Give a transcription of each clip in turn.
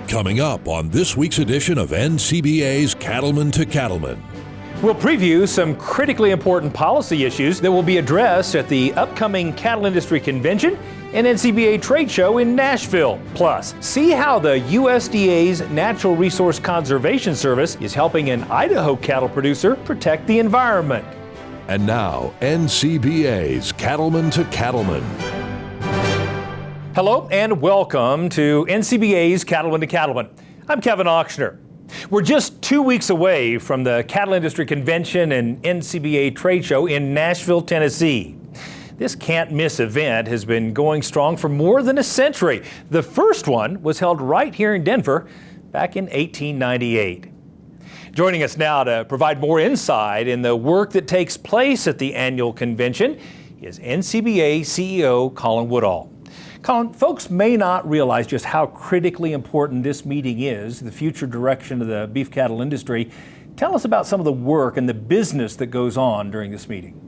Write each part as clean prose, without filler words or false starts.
Coming up on this week's edition of NCBA's Cattlemen to Cattlemen. We'll preview some critically important policy issues that will be addressed at the upcoming Cattle Industry Convention and NCBA trade show in Nashville. Plus, see how the USDA's Natural Resource Conservation Service is helping an Idaho cattle producer protect the environment. And now, NCBA's Cattlemen to Cattlemen. Hello and welcome to NCBA's Cattlemen to Cattlemen. I'm Kevin Ochsner. We're just 2 weeks away from the Cattle Industry Convention and NCBA trade show in Nashville, Tennessee. This can't-miss event has been going strong for more than a century. The first one was held right here in Denver back in 1898. Joining us now to provide more insight in the work that takes place at the annual convention is NCBA CEO Colin Woodall. Colin, folks may not realize just how critically important this meeting is, the future direction of the beef cattle industry. Tell us about some of the work and the business that goes on during this meeting.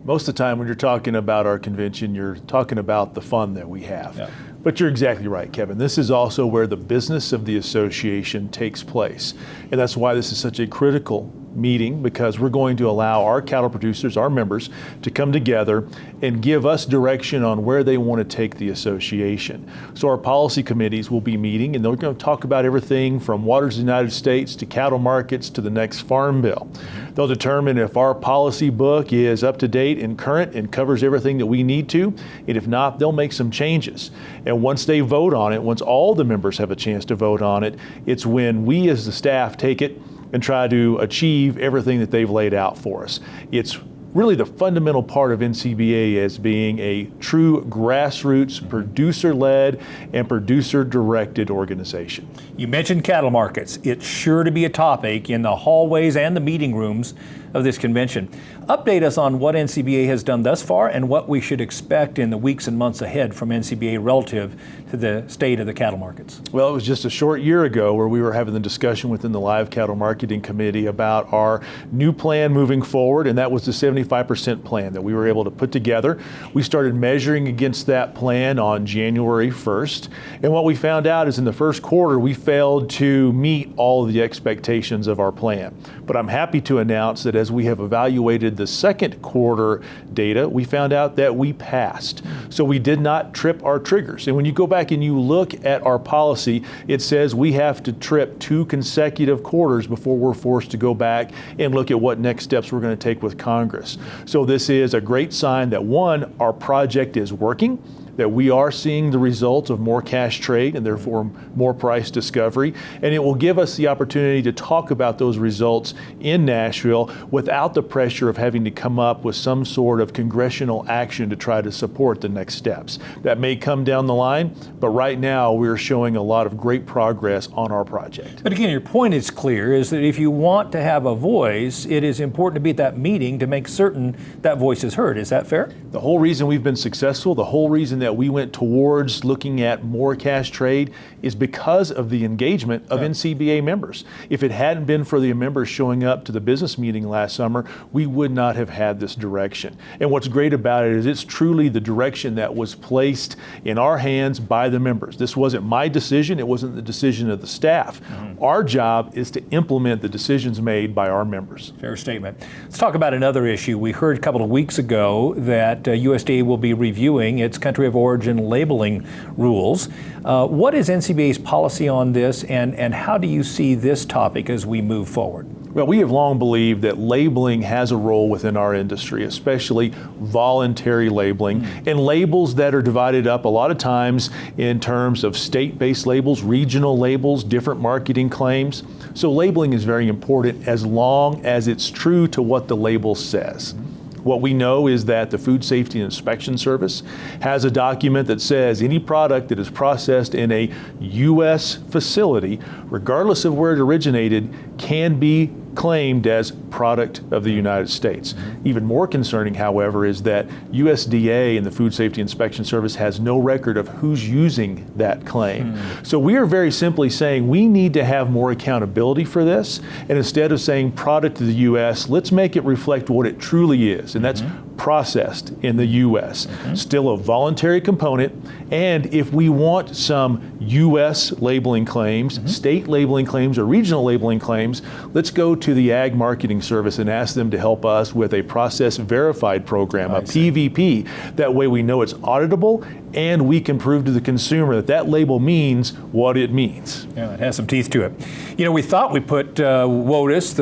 Most of the time when you're talking about our convention, you're talking about the fun that we have. Yeah. But you're exactly right, Kevin. This is also where the business of the association takes place. And that's why this is such a critical meeting, because we're going to allow our cattle producers, our members, to come together and give us direction on where they want to take the association. So our policy committees will be meeting, and they're going to talk about everything from waters of the United States to cattle markets to the next farm bill. They'll determine if our policy book is up to date and current and covers everything that we need to, and if not, they'll make some changes. And once they vote on it, once all the members have a chance to vote on it, it's when we as the staff take it and try to achieve everything that they've laid out for us. It's really the fundamental part of NCBA as being a true grassroots, producer-led and producer-directed organization. You mentioned cattle markets. It's sure to be a topic in the hallways and the meeting rooms of this convention. Update us on what NCBA has done thus far and what we should expect in the weeks and months ahead from NCBA relative to the state of the cattle markets. Well, it was just a short year ago where we were having the discussion within the Live Cattle Marketing Committee about our new plan moving forward, and that was the 75% plan that we were able to put together. We started measuring against that plan on January 1st, and what we found out is in the first quarter we failed to meet all of the expectations of our plan. But I'm happy to announce that as we have evaluated the second quarter data, we found out that we passed. So we did not trip our triggers. And when you go back and you look at our policy, it says we have to trip 2 consecutive quarters before we're forced to go back and look at what next steps we're going to take with Congress. So this is a great sign that, one, our project is working, that we are seeing the results of more cash trade and therefore more price discovery. And it will give us the opportunity to talk about those results in Nashville without the pressure of having to come up with some sort of congressional action to try to support the next steps. That may come down the line, but right now we're showing a lot of great progress on our project. But again, your point is clear, is that if you want to have a voice, it is important to be at that meeting to make certain that voice is heard. Is that fair? The whole reason we've been successful, the whole reason that we went towards looking at more cash trade is because of the engagement of NCBA members. If it hadn't been for the members showing up to the business meeting last summer, we would not have had this direction. And what's great about it is it's truly the direction that was placed in our hands by the members. This wasn't my decision, it wasn't the decision of the staff. Our job is to implement the decisions made by our members. Fair statement. Let's talk about another issue. We heard a couple of weeks ago that USDA will be reviewing its country of origin labeling rules. What is NCBA's policy on this, and how do you see this topic as we move forward? Well, we have long believed that labeling has a role within our industry, especially voluntary labeling, and labels that are divided up a lot of times in terms of state-based labels, regional labels, different marketing claims. So labeling is very important as long as it's true to what the label says. What we know is that the Food Safety and Inspection Service has a document that says any product that is processed in a U.S. facility, regardless of where it originated, can be claimed as product of the United States. Even more concerning, however, is that USDA and the Food Safety Inspection Service has no record of who's using that claim. So we are very simply saying we need to have more accountability for this, and instead of saying product of the U.S., let's make it reflect what it truly is, and that's processed in the U.S. Still a voluntary component, and if we want some U.S. labeling claims, state labeling claims, or regional labeling claims, let's go to the Ag Marketing Service and ask them to help us with a process verified program, a PVP. That way we know it's auditable and we can prove to the consumer that that label means what it means. Yeah, it has some teeth to it. You know, we thought we put WOTUS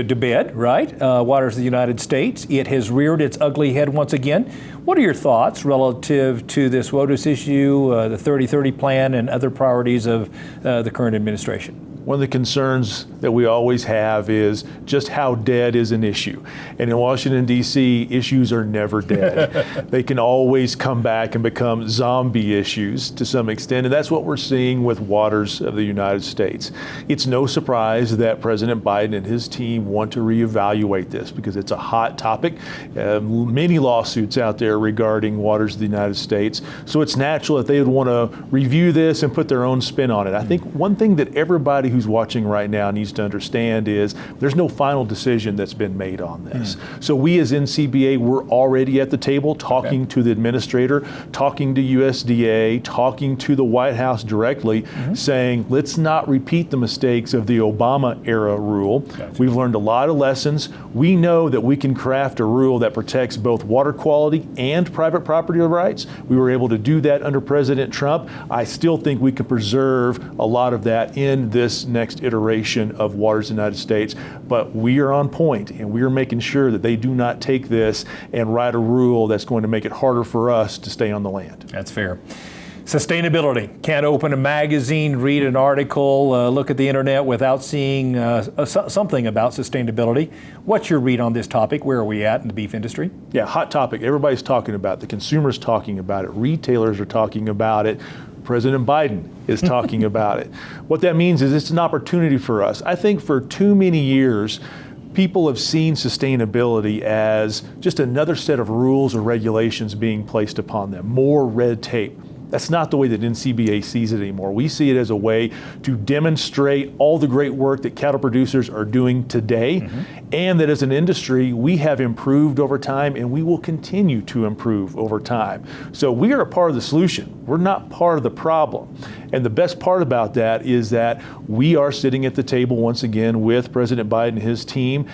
to bed, right? Waters of the United States. It has reared its ugly head once again. What are your thoughts relative to this WOTUS issue, the 30/30 plan, and other priorities of the current administration? One of the concerns that we always have is just how dead is an issue. And in Washington, D.C., issues are never dead. They can always come back and become zombie issues to some extent, and that's what we're seeing with waters of the United States. It's no surprise that President Biden and his team want to reevaluate this because it's a hot topic. Many lawsuits out there regarding waters of the United States, so it's natural that they would want to review this and put their own spin on it. I think one thing that everybody who's watching right now needs to understand is there's no final decision that's been made on this. So we as NCBA, we're already at the table talking to the administrator, talking to USDA, talking to the White House directly, saying let's not repeat the mistakes of the Obama era rule. We've learned a lot of lessons. We know that we can craft a rule that protects both water quality and private property rights. We were able to do that under President Trump. I still think we can preserve a lot of that in this next iteration of Waters of the United States, but we are on point and we are making sure that they do not take this and write a rule that's going to make it harder for us to stay on the land. That's fair. Sustainability. Can't open a magazine, read an article, look at the internet without seeing something about sustainability. What's your read on this topic? Where are we at in the beef industry? Yeah, hot topic. Everybody's talking about it. The consumers talking about it. Retailers are talking about it. President Biden is talking about it. What that means is it's an opportunity for us. I think for too many years, people have seen sustainability as just another set of rules or regulations being placed upon them, more red tape. That's not the way that NCBA sees it anymore. We see it as a way to demonstrate all the great work that cattle producers are doing today, and that as an industry, we have improved over time and we will continue to improve over time. So we are a part of the solution. We're not part of the problem. And the best part about that is that we are sitting at the table once again with President Biden and his team,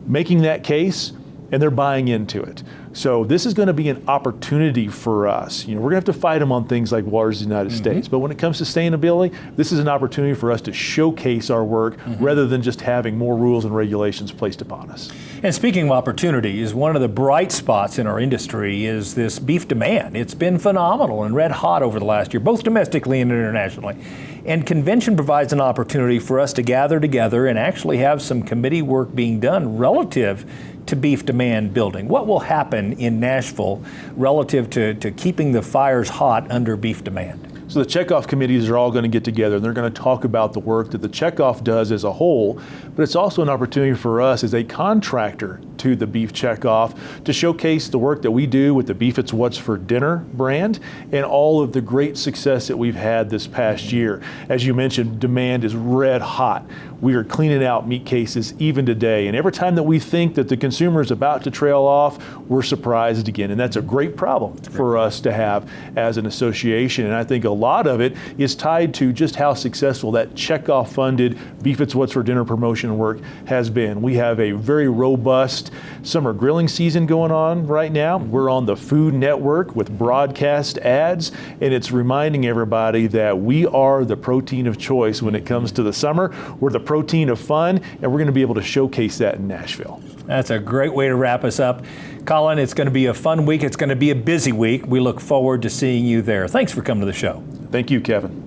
making that case, and they're buying into it. So this is going to be an opportunity for us. You know, we're going to have to fight them on things like Waters of the United States, but when it comes to sustainability, this is an opportunity for us to showcase our work rather than just having more rules and regulations placed upon us. And speaking of opportunities, one of the bright spots in our industry is this beef demand. It's been phenomenal and red hot over the last year, both domestically and internationally. And convention provides an opportunity for us to gather together and actually have some committee work being done relative to beef demand building. What will happen in Nashville relative to keeping the fires hot under beef demand? So the checkoff committees are all going to get together and they're going to talk about the work that the checkoff does as a whole, but it's also an opportunity for us as a contractor to the beef checkoff to showcase the work that we do with the Beef It's What's for Dinner brand and all of the great success that we've had this past year. As you mentioned, demand is red hot. We are cleaning out meat cases even today, and every time that we think that the consumer is about to trail off, we're surprised again, and that's a great problem for us to have as an association. And I think a lot of it is tied to just how successful that checkoff funded Beef It's What's for Dinner promotion work has been. We have a very robust summer grilling season going on right now. We're on the Food Network with broadcast ads, and it's reminding everybody that we are the protein of choice when it comes to the summer. We're the protein of fun, and we're going to be able to showcase that in Nashville. That's a great way to wrap us up. Colin, it's going to be a fun week. It's going to be a busy week. We look forward to seeing you there. Thanks for coming to the show. Thank you, Kevin.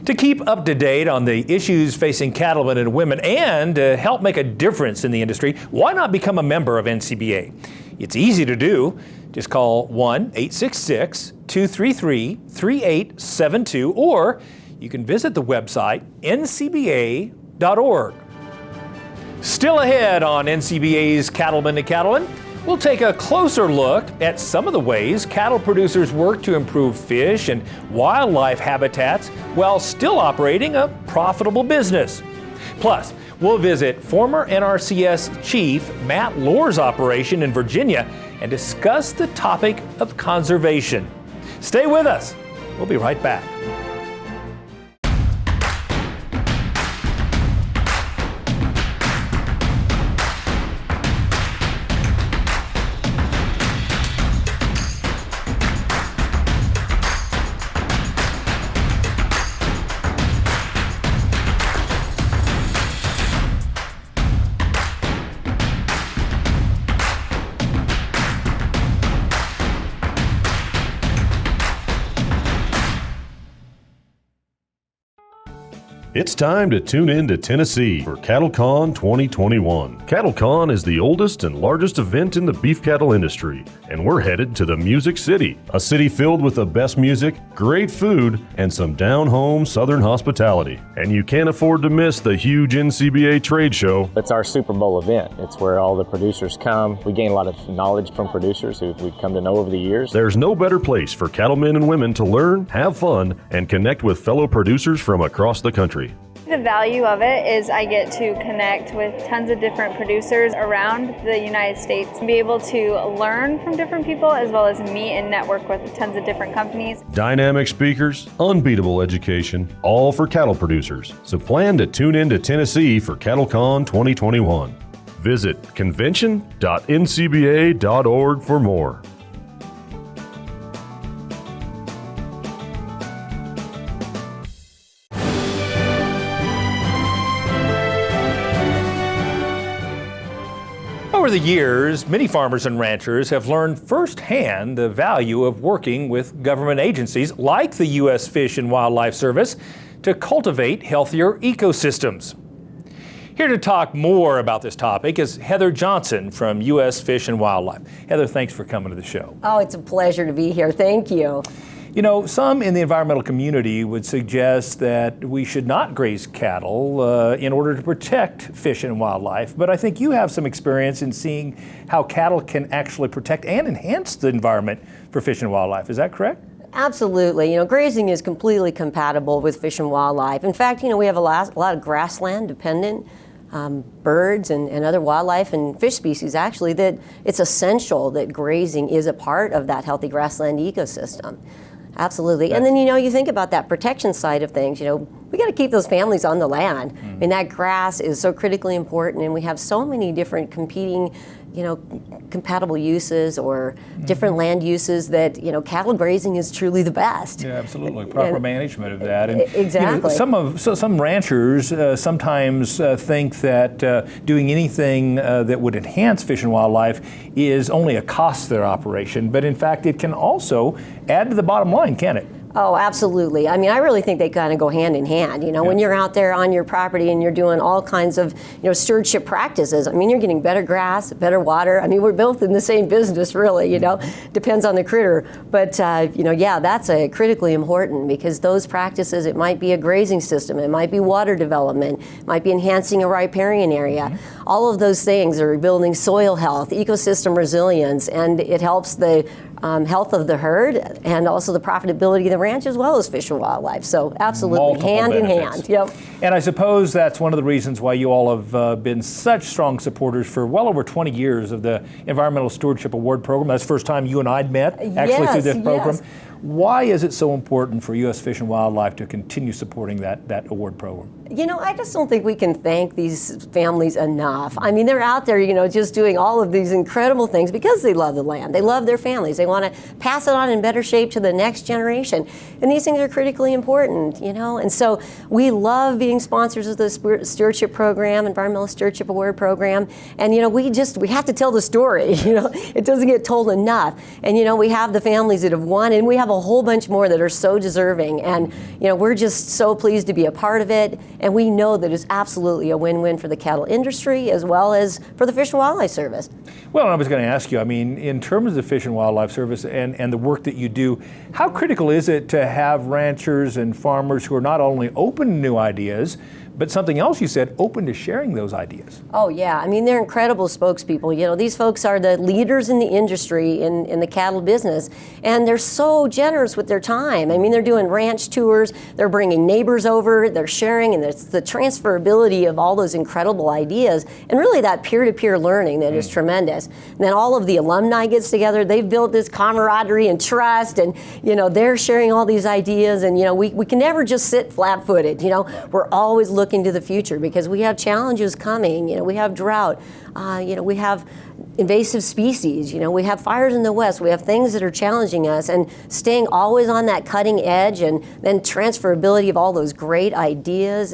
To keep up to date on the issues facing cattlemen and women and help make a difference in the industry, why not become a member of NCBA? It's easy to do. Just call 1-866-233-3872, or you can visit the website ncba.org. Still ahead on NCBA's Cattlemen to Cattlemen, we'll take a closer look at some of the ways cattle producers work to improve fish and wildlife habitats while still operating a profitable business. Plus, We'll visit former NRCS Chief Matt Lohr's operation in Virginia and discuss the topic of conservation. Stay with us. We'll be right back. It's time to tune in to Tennessee for CattleCon 2021. CattleCon is the oldest and largest event in the beef cattle industry, and we're headed to the Music City, a city filled with the best music, great food, and some down-home southern hospitality. And you can't afford to miss the huge NCBA trade show. It's our Super Bowl event. It's where all the producers come. We gain a lot of knowledge from producers who we've come to know over the years. There's no better place for cattlemen and women to learn, have fun, and connect with fellow producers from across the country. The value of it is I get to connect with tons of different producers around the United States and be able to learn from different people as well as meet and network with tons of different companies. Dynamic speakers, unbeatable education, all for cattle producers. So plan to tune in to Tennessee for CattleCon 2021. Visit convention.ncba.org for more. Over the years, many farmers and ranchers have learned firsthand the value of working with government agencies like the U.S. Fish and Wildlife Service to cultivate healthier ecosystems. Here to talk more about this topic is Heather Johnson from U.S. Fish and Wildlife. Heather, thanks for coming to the show. Oh, it's a pleasure to be here. Thank you. You know, some in the environmental community would suggest that we should not graze cattle in order to protect fish and wildlife, but I think you have some experience in seeing how cattle can actually protect and enhance the environment for fish and wildlife. Is that correct? Absolutely. You know, grazing is completely compatible with fish and wildlife. In fact, you know, we have a lot of grassland dependent birds and other wildlife and fish species actually that it's essential that grazing is a part of that healthy grassland ecosystem. Absolutely. And then, you know, you think about that protection side of things, you know, we got to keep those families on the land. I mean, that grass is so critically important, and we have so many different competing, you know, compatible uses or different land uses that, you know, cattle grazing is truly the best. Yeah, absolutely. Proper management of that. And, exactly. You know, some ranchers sometimes think that doing anything that would enhance fish and wildlife is only a cost to their operation, but in fact it can also add to the bottom line, can't it? Oh, absolutely. I mean, I really think they kind of go hand in hand. You know, when you're out there on your property and you're doing all kinds of, you know, stewardship practices, I mean, you're getting better grass, better water. I mean, we're both in the same business, really, you know, depends on the critter. But, you know, yeah, that's critically important because those practices, it might be a grazing system, it might be water development, it might be enhancing a riparian area. All of those things are building soil health, ecosystem resilience, and it helps the health of the herd and also the profitability of the ranch as well as fish and wildlife. So absolutely, multiple hand benefits. in hand. Yep. And I suppose that's one of the reasons why you all have been such strong supporters for well over 20 years of the Environmental Stewardship Award Program. That's the first time you and I met actually through this program. Yes. Why is it so important for U.S. Fish and Wildlife to continue supporting that award program? You know, I just don't think we can thank these families enough. I mean, they're out there, you know, just doing all of these incredible things because they love the land. They love their families. They want to pass it on in better shape to the next generation. And these things are critically important, you know. And so we love being sponsors of the Stewardship Program, Environmental Stewardship Award Program. And, you know, we have to tell the story, you know. It doesn't get told enough. And, you know, we have the families that have won, and we have a whole bunch more that are so deserving. And, you know, we're just so pleased to be a part of it. And we know that it's absolutely a win-win for the cattle industry as well as for the Fish and Wildlife Service. Well, I was going to ask you, I mean, in terms of the Fish and Wildlife Service and the work that you do, how critical is it to have ranchers and farmers who are not only open to new ideas, but something else you said, open to sharing those ideas. Oh yeah, I mean, they're incredible spokespeople. You know, these folks are the leaders in the industry in the cattle business, and they're so generous with their time. I mean, they're doing ranch tours, they're bringing neighbors over, they're sharing, and it's the transferability of all those incredible ideas, and really that peer-to-peer learning that is tremendous. And then all of the alumni gets together, they've built this camaraderie and trust, and you know, they're sharing all these ideas, and you know, we can never just sit flat-footed. You know, we're always looking to the future because we have challenges coming. You know, we have drought, you know, we have invasive species, you know, we have fires in the West, we have things that are challenging us, and staying always on that cutting edge, and then transferability of all those great ideas.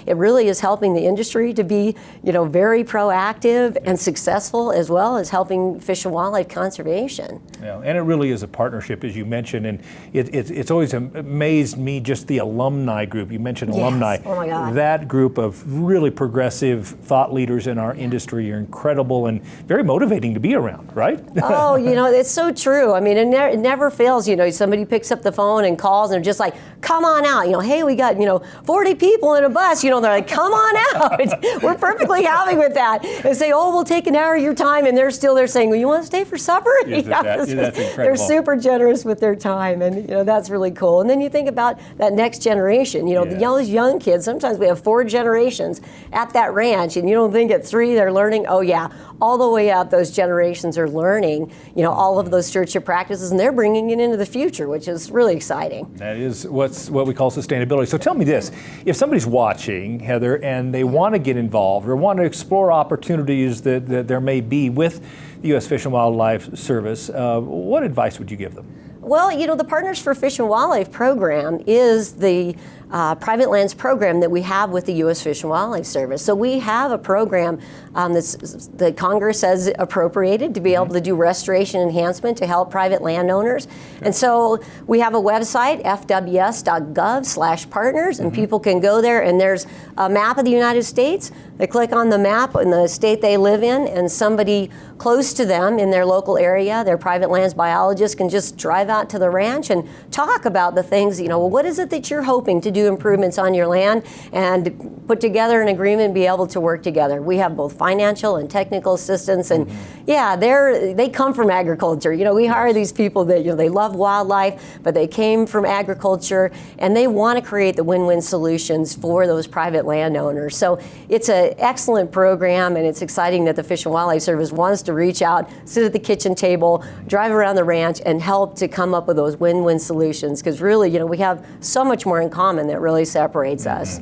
It really is helping the industry to be, you know, very proactive and successful, as well as helping fish and wildlife conservation. Yeah, and it really is a partnership, as you mentioned, and it's always amazed me, just the alumni group. You mentioned alumni. Oh my God. That group of really progressive thought leaders in our industry are incredible and very motivating to be around, right? Oh, you know, it's so true. I mean, it never fails. You know, somebody picks up the phone and calls, and they're just like, come on out. You know, hey, we got, you know, 40 people in a bus. You know, they're like, come on out. We're perfectly happy with that. And say, oh, we'll take an hour of your time. And they're still there saying, well, you want to stay for supper? That's incredible. They're super generous with their time. And, you know, that's really cool. And then you think about that next generation. You know, those young kids, sometimes we have 4 generations at that ranch. And you don't think at 3 they're learning. Oh, yeah. All the way up, those generations are learning, you know, all of those stewardship practices, and they're bringing it into the future, which is really exciting. That is what we call sustainability. So tell me this, if somebody's watching, Heather, and they want to get involved or want to explore opportunities that there may be with the U.S. Fish and Wildlife Service, what advice would you give them? Well, you know, the Partners for Fish and Wildlife program is the private lands program that we have with the U.S. Fish and Wildlife Service. So we have a program that Congress has appropriated to be able to do restoration enhancement to help private landowners. And so we have a website, fws.gov/partners, and people can go there, and there's a map of the United States. They click on the map in the state they live in, and somebody close to them in their local area, their private lands biologist, can just drive out to the ranch and talk about the things, you know, well, what is it that you're hoping to do improvements on your land, and put together an agreement and be able to work together. We have both financial and technical assistance, and they come from agriculture. You know, we hire these people that, you know, they love wildlife, but they came from agriculture, and they want to create the win-win solutions for those private landowners. So it's an excellent program, and it's exciting that the Fish and Wildlife Service wants to reach out, sit at the kitchen table, drive around the ranch, and help to come up with those win-win solutions, because really, you know, we have so much more in common that really separates us.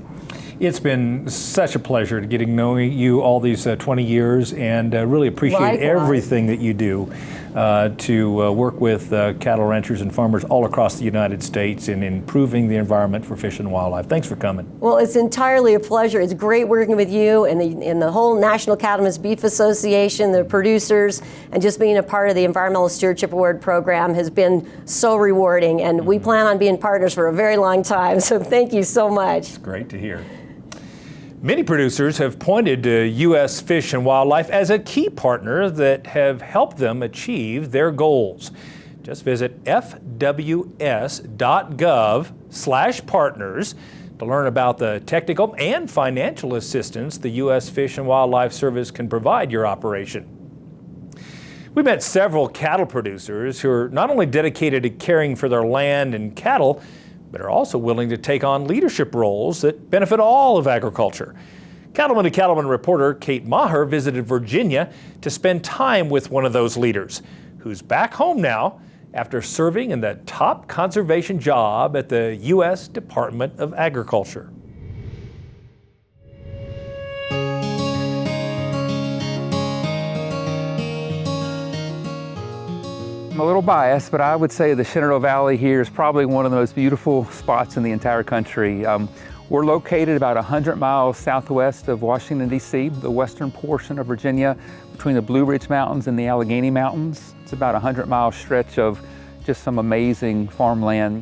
It's been such a pleasure getting to know you all these 20 years, and really appreciate everything that you do to work with cattle ranchers and farmers all across the United States in improving the environment for fish and wildlife. Thanks for coming. Well, it's entirely a pleasure. It's great working with you and the whole National Cattlemen's Beef Association, the producers, and just being a part of the Environmental Stewardship Award program has been so rewarding, and we plan on being partners for a very long time, so thank you so much. It's great to hear. Many producers have pointed to U.S. Fish and Wildlife as a key partner that have helped them achieve their goals. Just visit fws.gov/partners to learn about the technical and financial assistance the U.S. Fish and Wildlife Service can provide your operation. We met several cattle producers who are not only dedicated to caring for their land and cattle, but are also willing to take on leadership roles that benefit all of agriculture. Cattlemen to Cattlemen reporter Kate Maher visited Virginia to spend time with one of those leaders, who's back home now after serving in the top conservation job at the U.S. Department of Agriculture. I'm a little biased, but I would say the Shenandoah Valley here is probably one of the most beautiful spots in the entire country. We're located about 100 miles southwest of Washington, D.C., the western portion of Virginia, between the Blue Ridge Mountains and the Allegheny Mountains. It's about a 100-mile stretch of just some amazing farmland.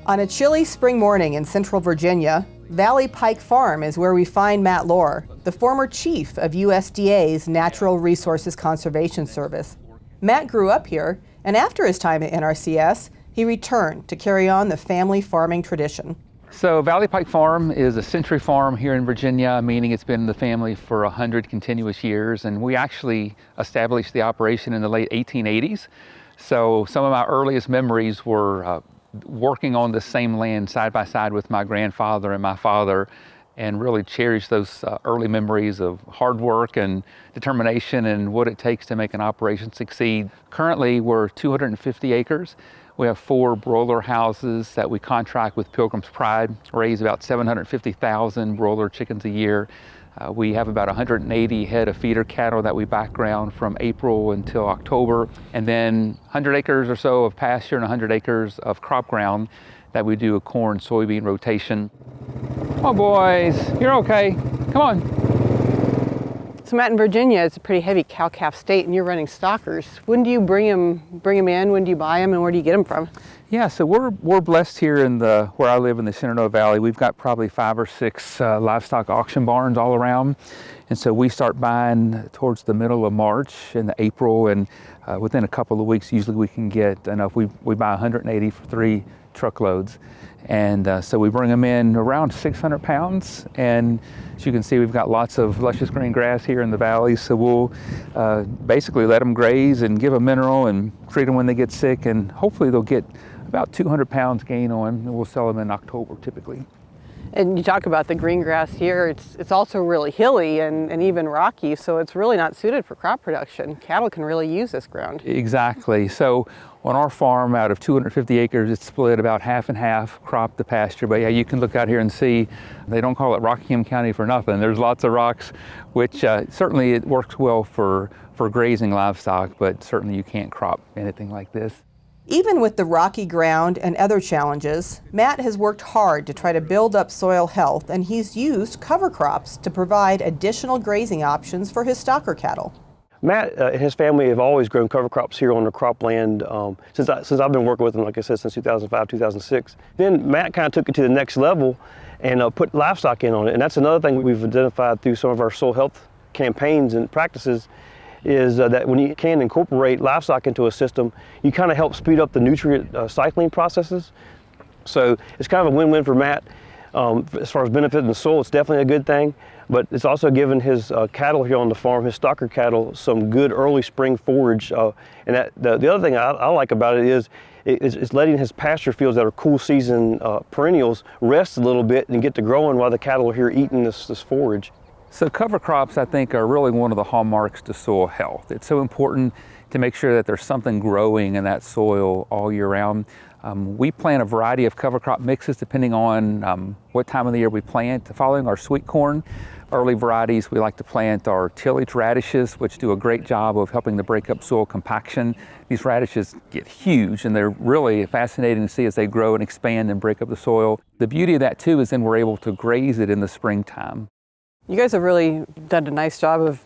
On a chilly spring morning in central Virginia, Valley Pike Farm is where we find Matt Lohr, the former chief of USDA's Natural Resources Conservation Service. Matt grew up here, and after his time at NRCS, he returned to carry on the family farming tradition. So Valley Pike Farm is a century farm here in Virginia, meaning it's been in the family for 100 continuous years, and we actually established the operation in the late 1880s. So some of my earliest memories were working on the same land side by side with my grandfather and my father, and really cherish those early memories of hard work and determination and what it takes to make an operation succeed. Currently, we're 250 acres. We have 4 broiler houses that we contract with Pilgrim's Pride, raise about 750,000 broiler chickens a year. We have about 180 head of feeder cattle that we background from April until October, and then 100 acres or so of pasture and 100 acres of crop ground that we do a corn soybean rotation. Come on, boys, you're okay. Come on. So Matt, in Virginia, it's a pretty heavy cow-calf state, and you're running stockers. When do you bring them in? When do you buy them, and where do you get them from? Yeah, so we're blessed here in where I live in the Shenandoah Valley. We've got probably 5 or 6 livestock auction barns all around, and so we start buying towards the middle of March and April, and within a couple of weeks, usually we can get enough. We buy 180 for 3 truckloads. And so we bring them in around 600 pounds, and as you can see, we've got lots of luscious green grass here in the valley, so we'll basically let them graze and give them mineral and treat them when they get sick, and hopefully they'll get about 200 pounds gain on, and we'll sell them in October typically. And you talk about the green grass here, it's also really hilly and even rocky, so it's really not suited for crop production. Cattle can really use this ground. Exactly. So on our farm, out of 250 acres, it's split about half and half, crop to pasture. But yeah, you can look out here and see, they don't call it Rockingham County for nothing. There's lots of rocks, which certainly it works well for grazing livestock, but certainly you can't crop anything like this. Even with the rocky ground and other challenges, Matt has worked hard to try to build up soil health, and he's used cover crops to provide additional grazing options for his stocker cattle. Matt and his family have always grown cover crops here on their cropland since I've been working with them, like I said, since 2005, 2006. Then Matt kind of took it to the next level and put livestock in on it. And that's another thing we've identified through some of our soil health campaigns and practices is that when you can incorporate livestock into a system, you kind of help speed up the nutrient cycling processes. So it's kind of a win-win for Matt. As far as benefiting the soil, it's definitely a good thing, but it's also given his cattle here on the farm, his stocker cattle, some good early spring forage. And the other thing I like about it is it's letting his pasture fields that are cool season perennials rest a little bit and get to growing while the cattle are here eating this forage. So cover crops, I think, are really one of the hallmarks to soil health. It's so important to make sure that there's something growing in that soil all year round. We plant a variety of cover crop mixes depending on what time of the year we plant. Following our sweet corn, early varieties we like to plant are tillage radishes, which do a great job of helping to break up soil compaction. These radishes get huge, and they're really fascinating to see as they grow and expand and break up the soil. The beauty of that too is then we're able to graze it in the springtime. You guys have really done a nice job of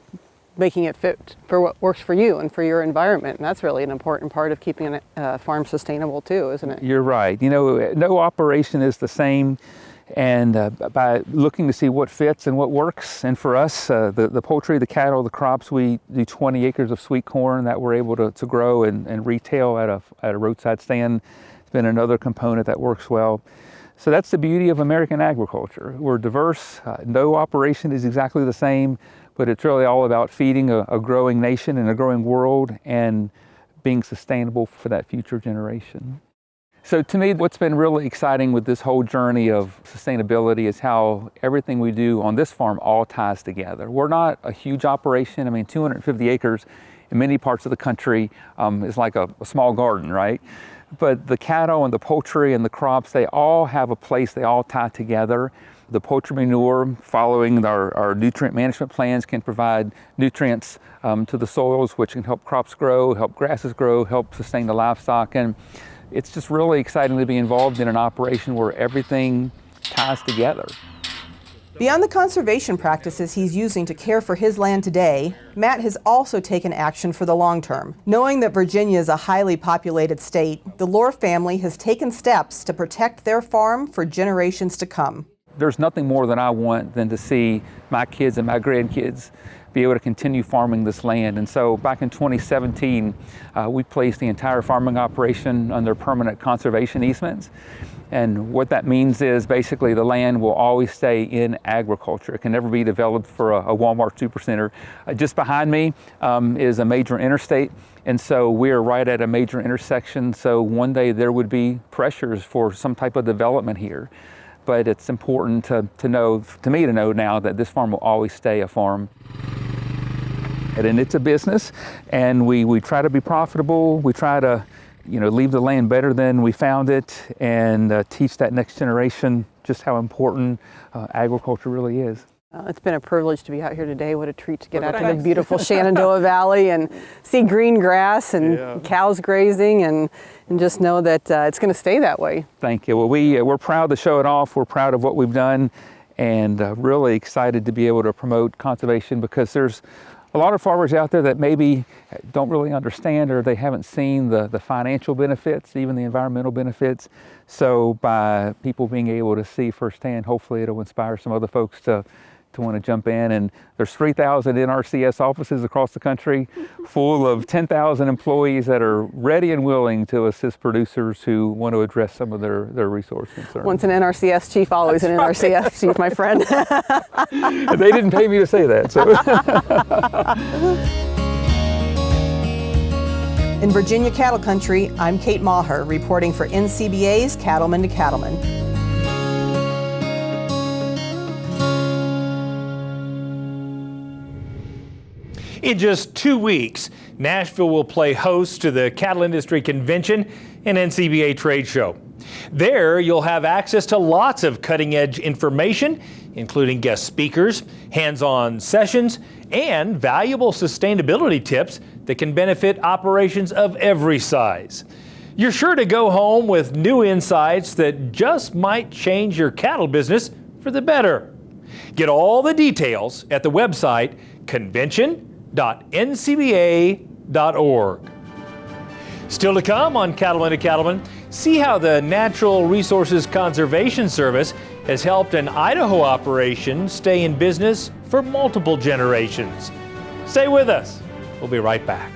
making it fit for what works for you and for your environment, and that's really an important part of keeping a farm sustainable too, isn't it? You're right. You know, no operation is the same, and by looking to see what fits and what works, and for us, the poultry, the cattle, the crops, we do 20 acres of sweet corn that we're able to grow and retail at a roadside stand. It's been another component that works well. So that's the beauty of American agriculture. We're diverse. No operation is exactly the same, but it's really all about feeding a growing nation and a growing world and being sustainable for that future generation. So to me, what's been really exciting with this whole journey of sustainability is how everything we do on this farm all ties together. We're not a huge operation. I mean, 250 acres in many parts of the country is like a small garden, right? But the cattle and the poultry and the crops, they all have a place, they all tie together. The poultry manure, following our nutrient management plans, can provide nutrients to the soils, which can help crops grow, help grasses grow, help sustain the livestock. And it's just really exciting to be involved in an operation where everything ties together. Beyond the conservation practices he's using to care for his land today, Matt has also taken action for the long term. Knowing that Virginia is a highly populated state, the Lohr family has taken steps to protect their farm for generations to come. There's nothing more that I want than to see my kids and my grandkids be able to continue farming this land. And so back in 2017, we placed the entire farming operation under permanent conservation easements. And what that means is basically the land will always stay in agriculture. It can never be developed for a Walmart supercenter. Just behind me is a major interstate. And so we're right at a major intersection. So one day there would be pressures for some type of development here. But it's important to me to know now that this farm will always stay a farm. And it's a business, and we try to be profitable. We try to, leave the land better than we found it, and teach that next generation just how important agriculture really is. It's been a privilege to be out here today. What a treat to get out to the beautiful Shenandoah Valley and see green grass and cows grazing, and just know that it's going to stay that way. Thank you. Well, we're proud to show it off. We're proud of what we've done, and really excited to be able to promote conservation, because there's a lot of farmers out there that maybe don't really understand, or they haven't seen the financial benefits, even the environmental benefits. So by people being able to see firsthand, hopefully it'll inspire some other folks to want to jump in. And there's 3,000 NRCS offices across the country, full of 10,000 employees that are ready and willing to assist producers who want to address some of their resource concerns. Once an NRCS chief, always an NRCS chief, my friend. They didn't pay me to say that. So. In Virginia cattle country, I'm Kate Maher, reporting for NCBA's Cattlemen to Cattlemen. In just 2 weeks, Nashville will play host to the Cattle Industry Convention and NCBA Trade Show. There, you'll have access to lots of cutting-edge information, including guest speakers, hands-on sessions, and valuable sustainability tips that can benefit operations of every size. You're sure to go home with new insights that just might change your cattle business for the better. Get all the details at the website convention.ncba.org. Still to come on Cattlemen to Cattlemen, see how the Natural Resources Conservation Service has helped an Idaho operation stay in business for multiple generations. Stay with us. We'll be right back.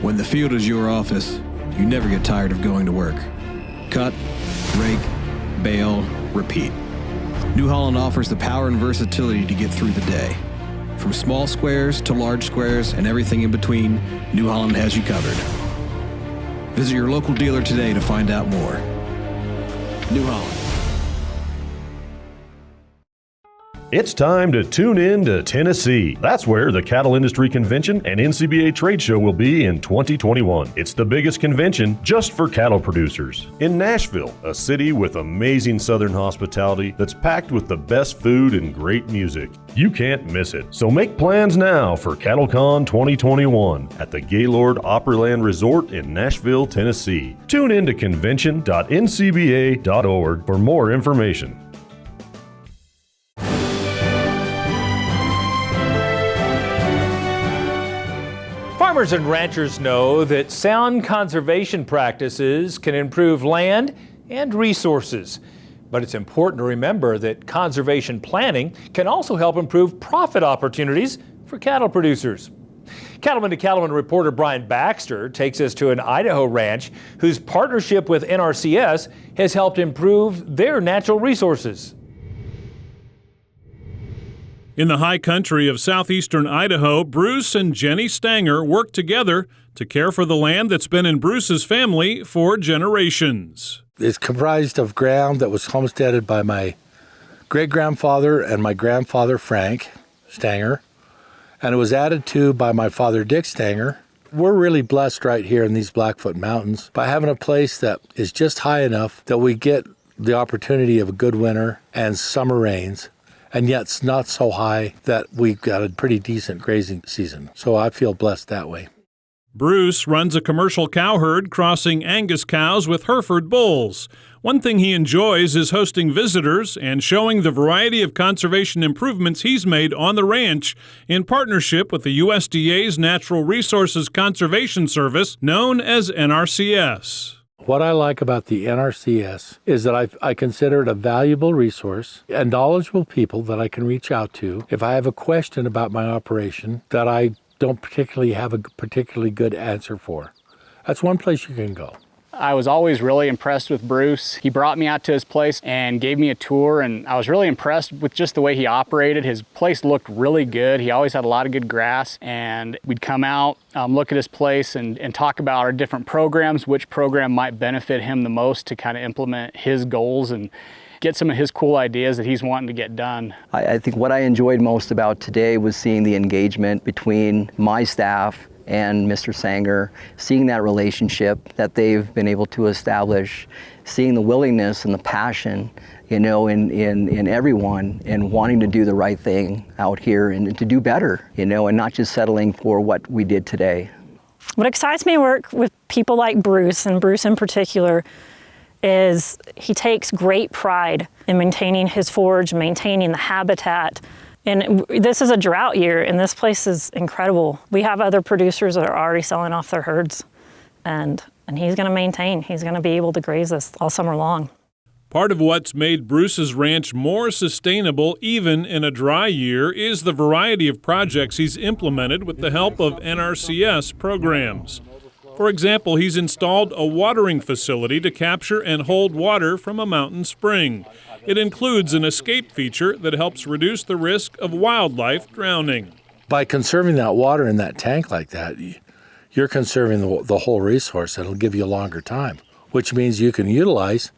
When the field is your office, you never get tired of going to work. Cut, rake, bale, repeat. New Holland offers the power and versatility to get through the day. From small squares to large squares and everything in between, New Holland has you covered. Visit your local dealer today to find out more. New Holland. It's time to tune in to Tennessee. That's where the Cattle Industry Convention and NCBA Trade Show will be in 2021. It's the biggest convention just for cattle producers. In Nashville, a city with amazing southern hospitality that's packed with the best food and great music. You can't miss it. So make plans now for CattleCon 2021 at the Gaylord Opryland Resort in Nashville, Tennessee. Tune in to convention.ncba.org for more information. Farmers and ranchers know that sound conservation practices can improve land and resources. But it's important to remember that conservation planning can also help improve profit opportunities for cattle producers. Cattlemen to Cattlemen reporter Brian Baxter takes us to an Idaho ranch whose partnership with NRCS has helped improve their natural resources. In the high country of southeastern Idaho, Bruce and Jenny Stanger work together to care for the land that's been in Bruce's family for generations. It's comprised of ground that was homesteaded by my great-grandfather and my grandfather, Frank Stanger, and it was added to by my father, Dick Stanger. We're really blessed right here in these Blackfoot Mountains by having a place that is just high enough that we get the opportunity of a good winter and summer rains, and yet it's not so high that we've got a pretty decent grazing season. So I feel blessed that way. Bruce runs a commercial cow herd crossing Angus cows with Hereford bulls. One thing he enjoys is hosting visitors and showing the variety of conservation improvements he's made on the ranch in partnership with the USDA's Natural Resources Conservation Service, known as NRCS. What I like about the NRCS is that I consider it a valuable resource and knowledgeable people that I can reach out to if I have a question about my operation that I don't particularly have a particularly good answer for. That's one place you can go. I was always really impressed with Bruce. He brought me out to his place and gave me a tour, and I was really impressed with just the way he operated. His place looked really good. He always had a lot of good grass, and we'd come out, look at his place and talk about our different programs, which program might benefit him the most to kind of implement his goals and get some of his cool ideas that he's wanting to get done. I think what I enjoyed most about today was seeing the engagement between my staff and Mr. Sanger, seeing that relationship that they've been able to establish, seeing the willingness and the passion, in everyone, and wanting to do the right thing out here and to do better, and not just settling for what we did today. What excites me to work with people like Bruce, and Bruce in particular, is he takes great pride in maintaining his forage, maintaining the habitat. And this is a drought year, and this place is incredible. We have other producers that are already selling off their herds, and he's gonna maintain. He's gonna be able to graze this all summer long. Part of what's made Bruce's ranch more sustainable even in a dry year is the variety of projects he's implemented with the help of NRCS programs. For example, he's installed a watering facility to capture and hold water from a mountain spring. It includes an escape feature that helps reduce the risk of wildlife drowning. By conserving that water in that tank like that, you're conserving the whole resource. It'll give you a longer time, which means you can utilize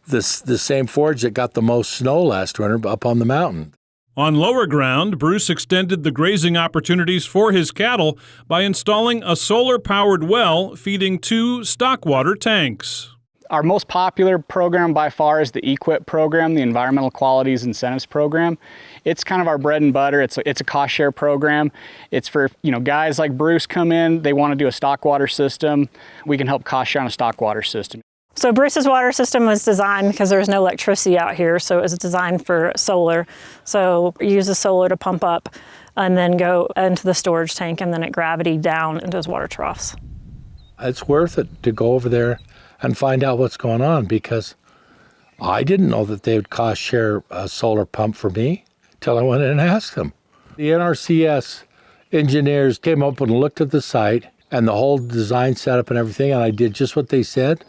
the same forage that got the most snow last winter up on the mountain. On lower ground, Bruce extended the grazing opportunities for his cattle by installing a solar-powered well feeding 2 stock water tanks. Our most popular program by far is the EQIP program, the Environmental Qualities Incentives Program. It's kind of our bread and butter. It's a cost share program. It's for guys like Bruce come in, they want to do a stock water system. We can help cost share on a stock water system. So Bruce's water system was designed because there's no electricity out here, so it was designed for solar. So you use the solar to pump up and then go into the storage tank, and then at gravity down into his water troughs. It's worth it to go over there and find out what's going on, because I didn't know that they would cost share a solar pump for me till I went in and asked them. The NRCS engineers came up and looked at the site and the whole design setup and everything, and I did just what they said.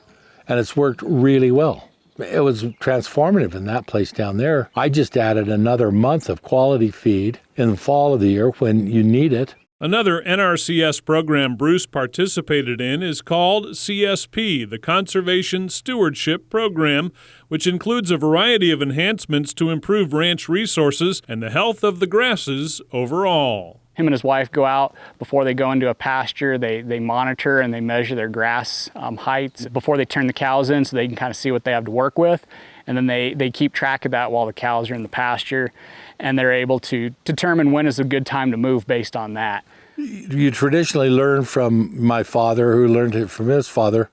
And it's worked really well. It was transformative in that place down there. I just added another month of quality feed in the fall of the year when you need it. Another NRCS program Bruce participated in is called CSP, the Conservation Stewardship Program, which includes a variety of enhancements to improve ranch resources and the health of the grasses overall. Him and his wife go out before they go into a pasture. They monitor and they measure their grass heights before they turn the cows in, so they can kind of see what they have to work with. And then they keep track of that while the cows are in the pasture, and they're able to determine when is a good time to move based on that. You traditionally learn from my father, who learned it from his father,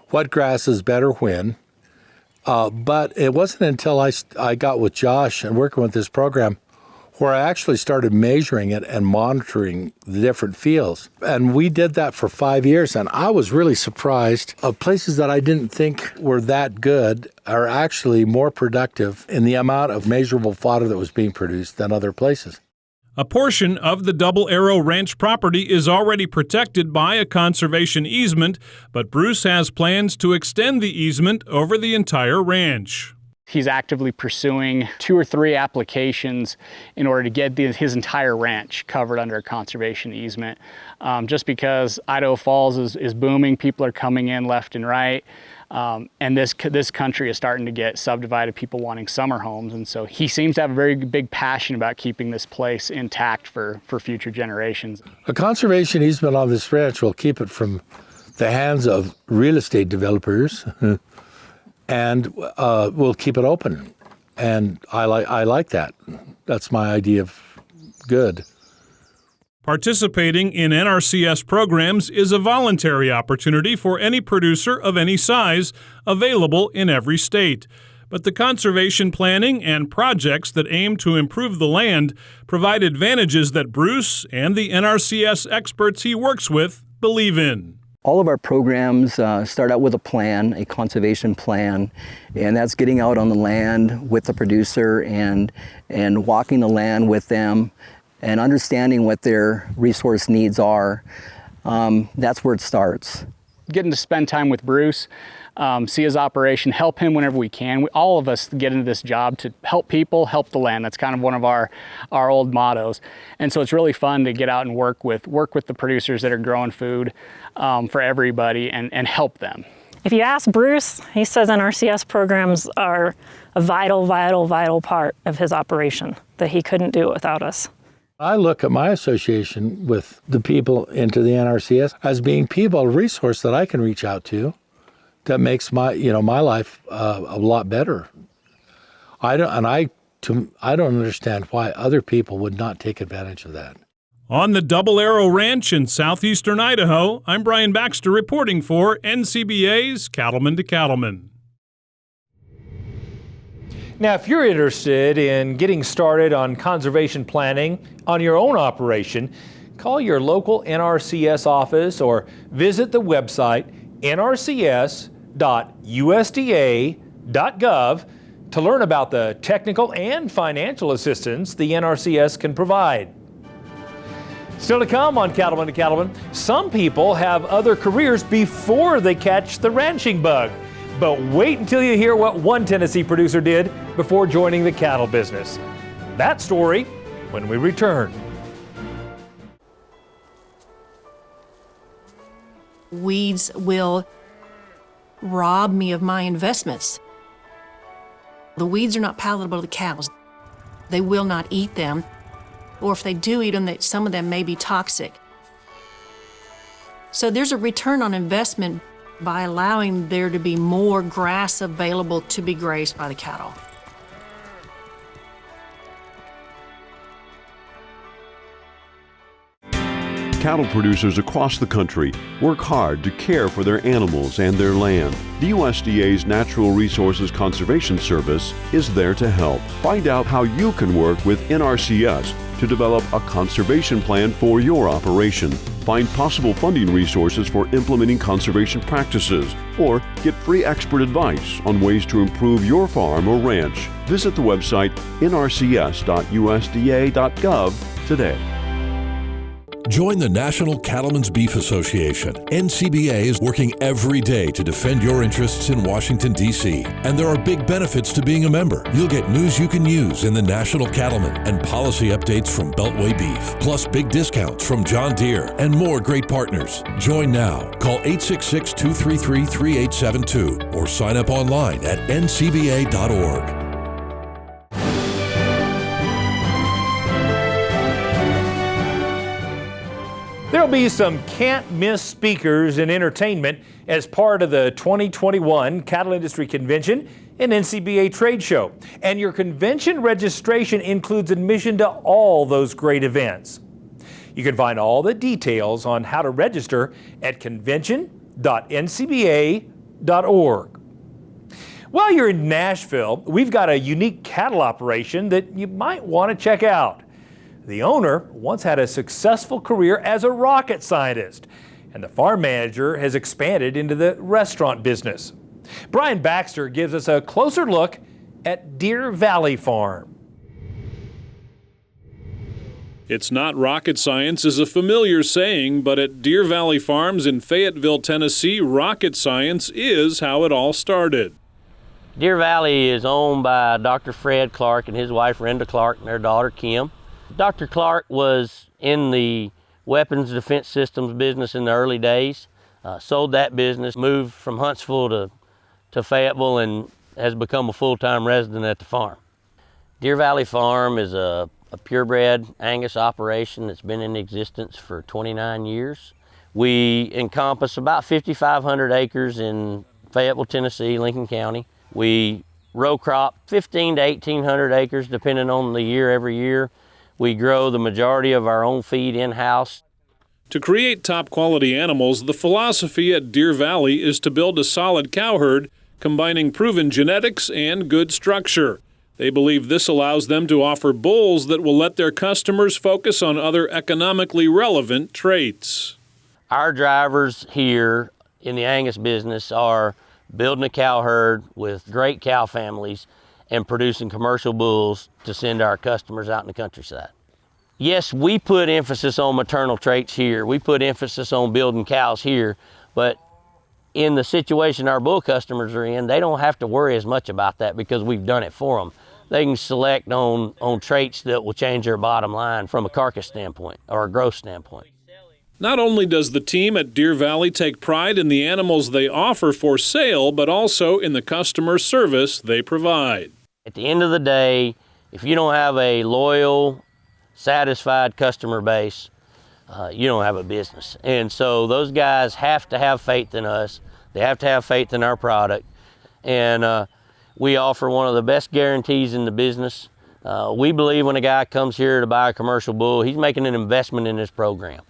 what grass is better when. But it wasn't until I got with Josh and working with this program where I actually started measuring it and monitoring the different fields. And we did that for 5 years, and I was really surprised of places that I didn't think were that good are actually more productive in the amount of measurable fodder that was being produced than other places. A portion of the Double Arrow Ranch property is already protected by a conservation easement, but Bruce has plans to extend the easement over the entire ranch. He's actively pursuing 2 or 3 applications in order to get his entire ranch covered under a conservation easement. Just because Idaho Falls is booming, people are coming in left and right, and this country is starting to get subdivided, people wanting summer homes, and so he seems to have a very big passion about keeping this place intact for future generations. A conservation easement on this ranch will keep it from the hands of real estate developers. And we'll keep it open. And I like that. That's my idea of good. Participating in NRCS programs is a voluntary opportunity for any producer of any size, available in every state. But the conservation planning and projects that aim to improve the land provide advantages that Bruce and the NRCS experts he works with believe in. All of our programs start out with a plan, a conservation plan, and that's getting out on the land with the producer and walking the land with them and understanding what their resource needs are. That's where it starts. Getting to spend time with Bruce, see his operation, help him whenever we can. All of us get into this job to help people, help the land. That's kind of one of our old mottos. And so it's really fun to get out and work with the producers that are growing food for everybody and help them. If you ask Bruce, he says NRCS programs are a vital part of his operation, that he couldn't do it without us. I look at my association with the people into the NRCS as being people, a resource that I can reach out to that makes my life a lot better. I don't understand why other people would not take advantage of that. On the Double Arrow Ranch in southeastern Idaho, I'm Brian Baxter reporting for NCBA's Cattlemen to Cattlemen. Now, if you're interested in getting started on conservation planning on your own operation, call your local NRCS office or visit the website nrcs.usda.gov to learn about the technical and financial assistance the NRCS can provide. Still to come on Cattlemen to Cattlemen, some people have other careers before they catch the ranching bug. But wait until you hear what one Tennessee producer did before joining the cattle business. That story when we return. Weeds will rob me of my investments. The weeds are not palatable to cows. They will not eat them, or if they do eat them, some of them may be toxic. So there's a return on investment by allowing there to be more grass available to be grazed by the cattle. Cattle producers across the country work hard to care for their animals and their land. The USDA's Natural Resources Conservation Service is there to help. Find out how you can work with NRCS to develop a conservation plan for your operation. Find possible funding resources for implementing conservation practices, or get free expert advice on ways to improve your farm or ranch. Visit the website nrcs.usda.gov today. Join the National Cattlemen's Beef Association. NCBA is working every day to defend your interests in Washington, D.C. And there are big benefits to being a member. You'll get news you can use in the National Cattlemen and policy updates from Beltway Beef, plus big discounts from John Deere and more great partners. Join now. Call 866-233-3872 or sign up online at ncba.org. There'll be some can't-miss speakers and entertainment as part of the 2021 Cattle Industry Convention and NCBA Trade Show. And your convention registration includes admission to all those great events. You can find all the details on how to register at convention.ncba.org. While you're in Nashville, we've got a unique cattle operation that you might want to check out. The owner once had a successful career as a rocket scientist, and the farm manager has expanded into the restaurant business. Brian Baxter gives us a closer look at Deer Valley Farm. It's not rocket science is a familiar saying, but at Deer Valley Farms in Fayetteville, Tennessee, rocket science is how it all started. Deer Valley is owned by Dr. Fred Clark and his wife Renda Clark and their daughter Kim. Dr. Clark was in the weapons defense systems business in the early days, sold that business, moved from Huntsville to Fayetteville, and has become a full-time resident at the farm. Deer Valley Farm is a purebred Angus operation that's been in existence for 29 years. We encompass about 5,500 acres in Fayetteville, Tennessee, Lincoln County. We row crop 1,500 to 1,800 acres depending on the year every year. We grow the majority of our own feed in-house. To create top-quality animals, the philosophy at Deer Valley is to build a solid cow herd, combining proven genetics and good structure. They believe this allows them to offer bulls that will let their customers focus on other economically relevant traits. Our drivers here in the Angus business are building a cow herd with great cow families and producing commercial bulls to send to our customers out in the countryside. Yes, we put emphasis on maternal traits here. We put emphasis on building cows here, but in the situation our bull customers are in, they don't have to worry as much about that because we've done it for them. They can select on traits that will change their bottom line from a carcass standpoint or a growth standpoint. Not only does the team at Deer Valley take pride in the animals they offer for sale, but also in the customer service they provide. At the end of the day, if you don't have a loyal, satisfied customer base, you don't have a business. And so those guys have to have faith in us. They have to have faith in our product. And we offer one of the best guarantees in the business. We believe when a guy comes here to buy a commercial bull, he's making an investment in this program.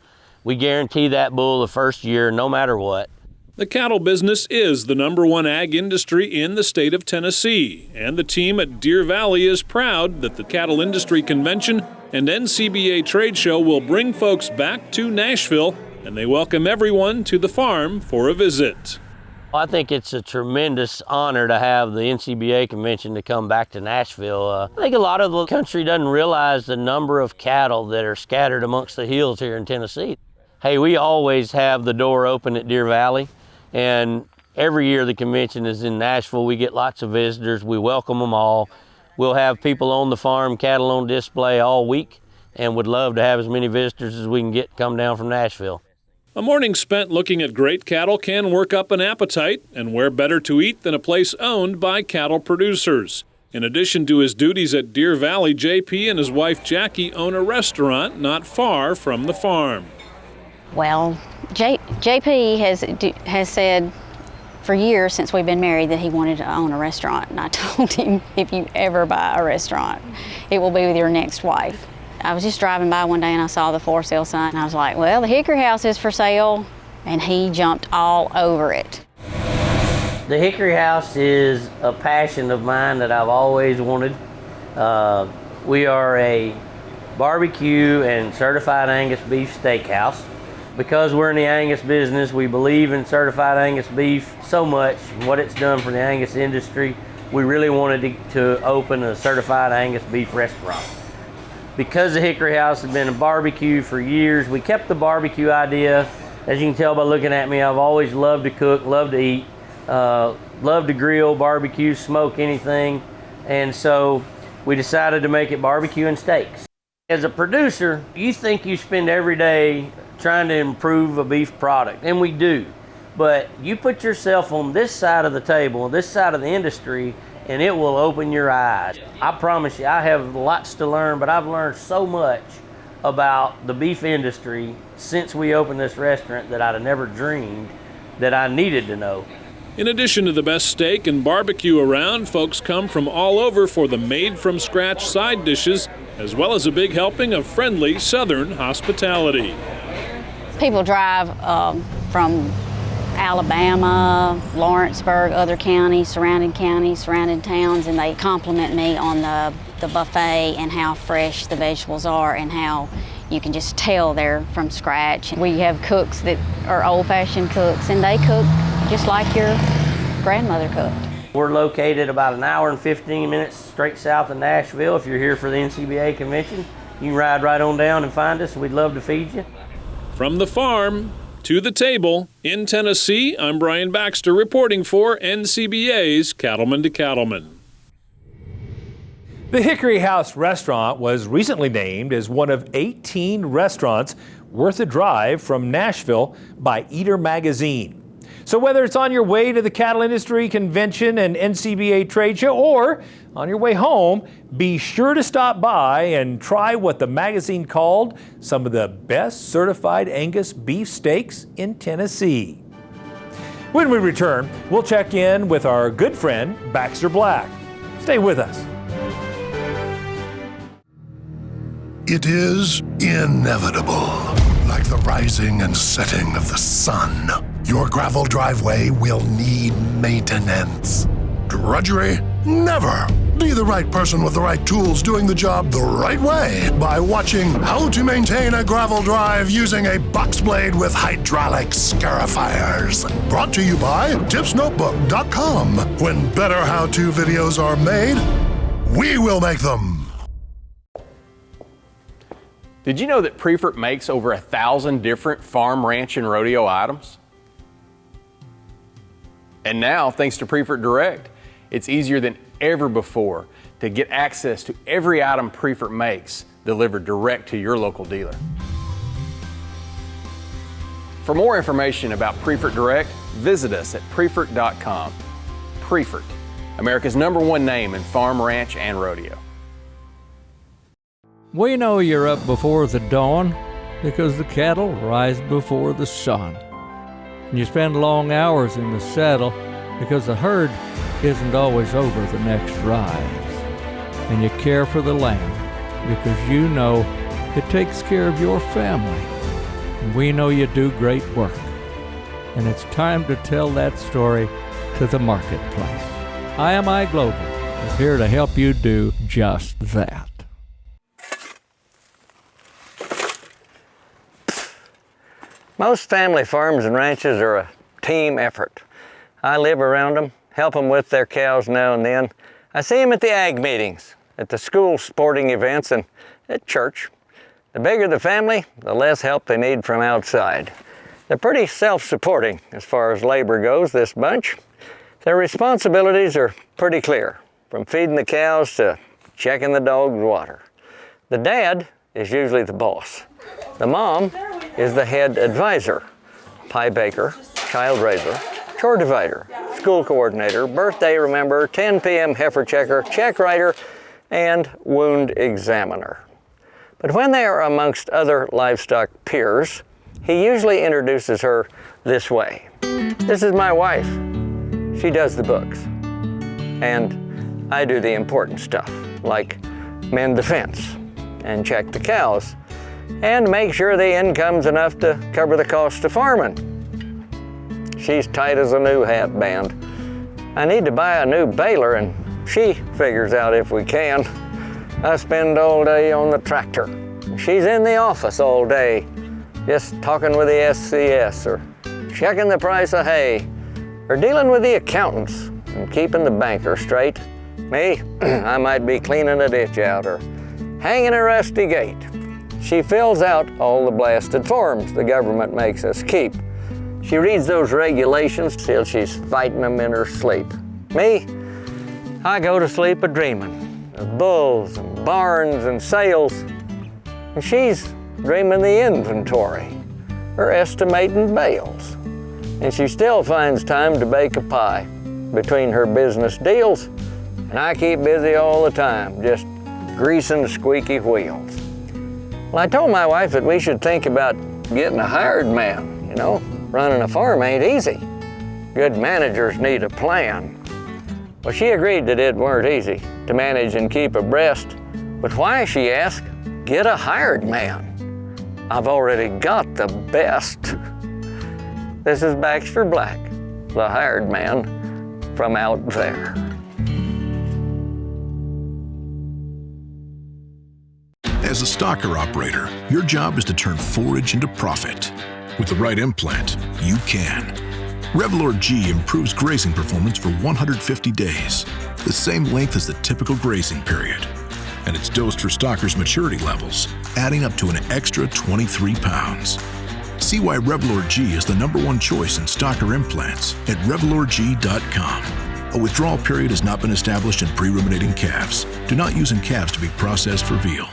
We guarantee that bull the first year, no matter what. The cattle business is the #1 ag industry in the state of Tennessee, and the team at Deer Valley is proud that the Cattle Industry Convention and NCBA trade show will bring folks back to Nashville, and they welcome everyone to the farm for a visit. I think it's a tremendous honor to have the NCBA convention to come back to Nashville. I think a lot of the country doesn't realize the number of cattle that are scattered amongst the hills here in Tennessee. Hey, we always have the door open at Deer Valley, and every year the convention is in Nashville. We get lots of visitors. We welcome them all. We'll have people on the farm, cattle on display all week, and would love to have as many visitors as we can get come down from Nashville. A morning spent looking at great cattle can work up an appetite, and where better to eat than a place owned by cattle producers. In addition to his duties at Deer Valley, JP and his wife Jackie own a restaurant not far from the farm. Well, JP has said for years since we've been married that he wanted to own a restaurant, and I told him, if you ever buy a restaurant, it will be with your next wife. I was just driving by one day and I saw the for sale sign, and I was like, well, the Hickory House is for sale, and he jumped all over it. The Hickory House is a passion of mine that I've always wanted. We are a barbecue and certified Angus beef steakhouse. Because we're in the Angus business, we believe in certified Angus beef so much, what it's done for the Angus industry. We really wanted to open a certified Angus beef restaurant. Because the Hickory House has been a barbecue for years, we kept the barbecue idea. As you can tell by looking at me, I've always loved to cook, loved to eat, loved to grill, barbecue, smoke anything. And so we decided to make it barbecue and steaks. As a producer, you think you spend every day trying to improve a beef product, and we do. But you put yourself on this side of the table, this side of the industry, and it will open your eyes. I promise you, I have lots to learn, but I've learned so much about the beef industry since we opened this restaurant that I'd have never dreamed that I needed to know. In addition to the best steak and barbecue around, folks come from all over for the made-from-scratch side dishes, as well as a big helping of friendly Southern hospitality. People drive from Alabama, Lawrenceburg, other counties, surrounding towns, and they compliment me on the buffet and how fresh the vegetables are and how you can just tell they're from scratch. We have cooks that are old-fashioned cooks, and they cook just like your grandmother cooked. We're located about an hour and 15 minutes straight south of Nashville. If you're here for the NCBA convention, you can ride right on down and find us. We'd love to feed you. From the farm to the table in Tennessee, I'm Brian Baxter reporting for NCBA's Cattlemen to Cattlemen. The Hickory House restaurant was recently named as one of 18 restaurants worth a drive from Nashville by Eater magazine. So whether it's on your way to the Cattle Industry Convention and NCBA trade show or on your way home, be sure to stop by and try what the magazine called some of the best certified Angus beef steaks in Tennessee. When we return, we'll check in with our good friend, Baxter Black. Stay with us. It is inevitable. Like the rising and setting of the sun, your gravel driveway will need maintenance. Drudgery? Never. Be the right person with the right tools doing the job the right way by watching How to Maintain a Gravel Drive Using a Box Blade with Hydraulic Scarifiers. Brought to you by tipsnotebook.com. When better how-to videos are made, we will make them. Did you know that Prefert makes over 1,000 different farm, ranch, and rodeo items? And now, thanks to Prefert Direct, it's easier than ever before to get access to every item Prefert makes delivered direct to your local dealer. For more information about Prefert Direct, visit us at Prefert.com. Prefert, America's #1 name in farm, ranch, and rodeo. We know you're up before the dawn because the cattle rise before the sun. And you spend long hours in the saddle because the herd isn't always over the next rise. And you care for the land because you know it takes care of your family. And we know you do great work. And it's time to tell that story to the marketplace. IMI Global is here to help you do just that. Most family farms and ranches are a team effort. I live around them, help them with their cows now and then. I see them at the ag meetings, at the school sporting events, and at church. The bigger the family, the less help they need from outside. They're pretty self-supporting as far as labor goes, this bunch. Their responsibilities are pretty clear, from feeding the cows to checking the dog's water. The dad is usually the boss. The mom is the head advisor, pie baker, child raiser, chore divider, school coordinator, birthday remember, 10 p.m. heifer checker, check writer, and wound examiner. But when they are amongst other livestock peers, he usually introduces her this way. This is my wife. She does the books. And I do the important stuff, like mend the fence and check the cows and make sure the income's enough to cover the cost of farming. She's tight as a new hat band. I need to buy a new baler and she figures out if we can. I spend all day on the tractor. She's in the office all day, just talking with the SCS or checking the price of hay or dealing with the accountants and keeping the banker straight. Me, I might be cleaning a ditch out or hanging a rusty gate. She fills out all the blasted forms the government makes us keep. She reads those regulations till she's fighting them in her sleep. Me, I go to sleep a-dreaming of bulls and barns and sales. And she's dreaming the inventory or estimating bales. And she still finds time to bake a pie between her business deals. And I keep busy all the time, just greasing squeaky wheels. Well, I told my wife that we should think about getting a hired man, you know. Running a farm ain't easy. Good managers need a plan. Well, she agreed that it weren't easy to manage and keep abreast. But why, she asked, get a hired man? I've already got the best. This is Baxter Black, the hired man from out there. As a stocker operator, your job is to turn forage into profit. With the right implant, you can. Revlor G improves grazing performance for 150 days, the same length as the typical grazing period. And it's dosed for stockers' maturity levels, adding up to an extra 23 pounds. See why Revlor G is the #1 choice in stocker implants at RevlorG.com. A withdrawal period has not been established in pre-ruminating calves. Do not use in calves to be processed for veal.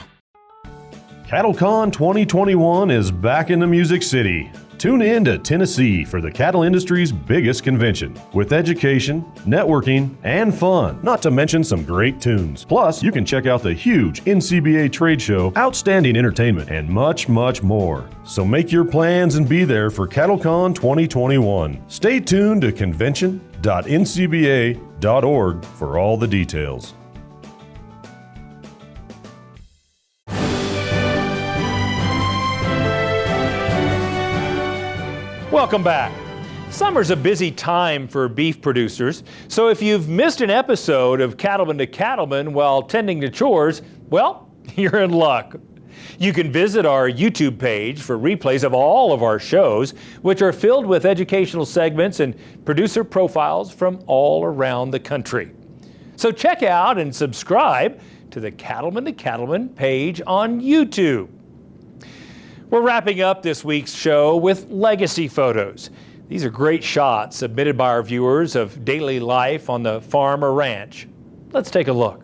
CattleCon 2021 is back in the Music City. Tune in to Tennessee for the cattle industry's biggest convention with education, networking, and fun, not to mention some great tunes. Plus, you can check out the huge NCBA trade show, outstanding entertainment, and much, much more. So make your plans and be there for CattleCon 2021. Stay tuned to convention.ncba.org for all the details. Welcome back. Summer's a busy time for beef producers, so if you've missed an episode of Cattlemen to Cattlemen while tending to chores, well, you're in luck. You can visit our YouTube page for replays of all of our shows, which are filled with educational segments and producer profiles from all around the country. So check out and subscribe to the Cattlemen to Cattlemen page on YouTube. We're wrapping up this week's show with legacy photos. These are great shots submitted by our viewers of daily life on the farm or ranch. Let's take a look.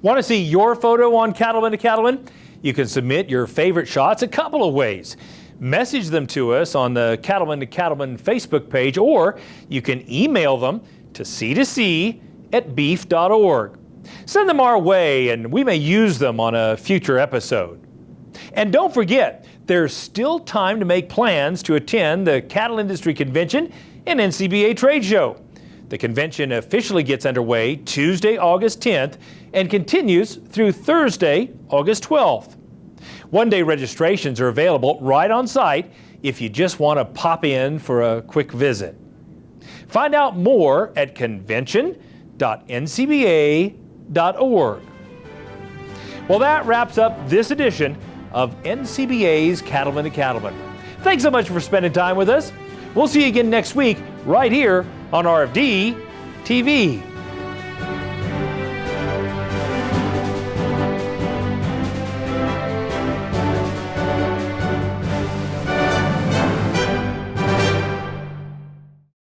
Want to see your photo on Cattlemen to Cattlemen? You can submit your favorite shots a couple of ways. Message them to us on the Cattlemen to Cattlemen Facebook page, or you can email them to c2c@beef.org. Send them our way and we may use them on a future episode. And don't forget, there's still time to make plans to attend the Cattle Industry Convention and NCBA Trade Show. The convention officially gets underway Tuesday, August 10th and continues through Thursday, August 12th. One-day registrations are available right on site if you just want to pop in for a quick visit. Find out more at convention.ncba.org. Well, that wraps up this edition of NCBA's Cattlemen to Cattlemen. Thanks so much for spending time with us. We'll see you again next week right here on RFD TV.